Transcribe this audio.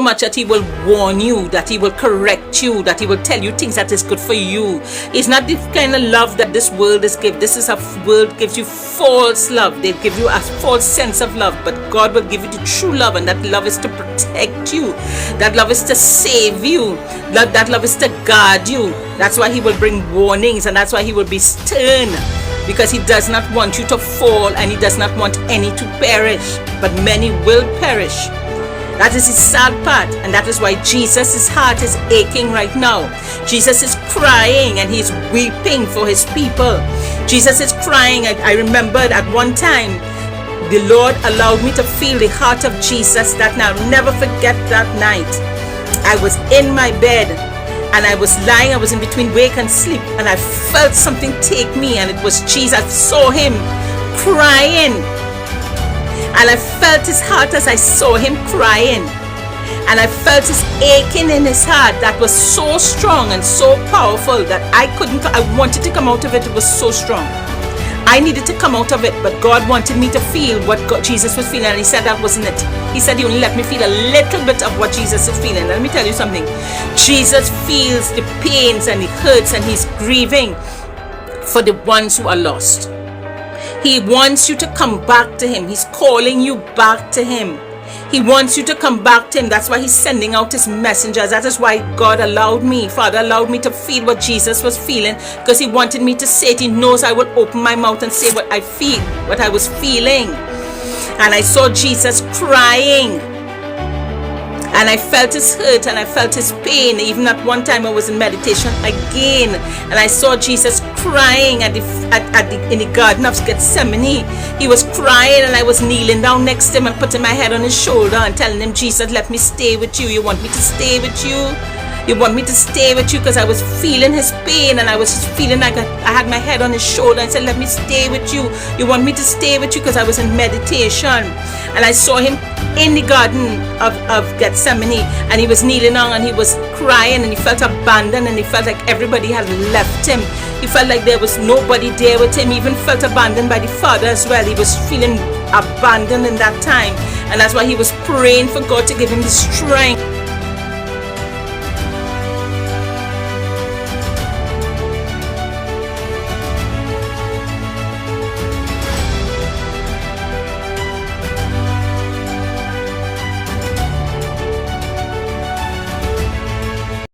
much that he will warn you, that he will correct you, that he will tell you things that is good for you. It's not the kind of love that this world is give. This is a world gives you false love. They give you a false sense of love, but God will give you the true love, and that love is to protect you. That love is to save you. That love is to guard you. That's why he will bring warnings, and that's why he will be stern, because he does not want you to fall, and he does not want any to perish, but many will perish. That is his sad part, and that is why Jesus' heart is aching right now. Jesus is crying and he's weeping for his people. Jesus is crying. I remembered at one time, the Lord allowed me to feel the heart of Jesus that night. I'll never forget that night. I was in my bed and I was lying. I was in between wake and sleep, and I felt something take me, and it was Jesus. I saw him crying. And I felt his heart as I saw him crying. And I felt his aching in his heart that was so strong and so powerful that I wanted to come out of it. It was so strong. I needed to come out of it, but God wanted me to feel what Jesus was feeling. And he said that wasn't it. He said he only let me feel a little bit of what Jesus is feeling. Let me tell you something. Jesus feels the pains and he hurts and he's grieving for the ones who are lost. He wants you to come back to him. He's calling you back to him. He wants you to come back to him. That's why he's sending out his messengers. That is why Father allowed me to feel what Jesus was feeling, because he wanted me to say it. He knows I will open my mouth and say what I feel, what I was feeling. And I saw Jesus crying. And I felt his hurt and I felt his pain. Even at one time I was in meditation again, and I saw Jesus crying in the Garden of Gethsemane. He was crying, and I was kneeling down next to him and putting my head on his shoulder and telling him, Jesus, let me stay with you. You want me to stay with you? You want me to stay with you? Because I was feeling his pain, and I was just feeling like I had my head on his shoulder. I said, let me stay with you. You want me to stay with you? Because I was in meditation. And I saw him in the Garden of Gethsemane, and he was kneeling down and he was crying, and he felt abandoned, and he felt like everybody had left him. He felt like there was nobody there with him. He even felt abandoned by the Father as well. He was feeling abandoned in that time, and that's why he was praying for God to give him the strength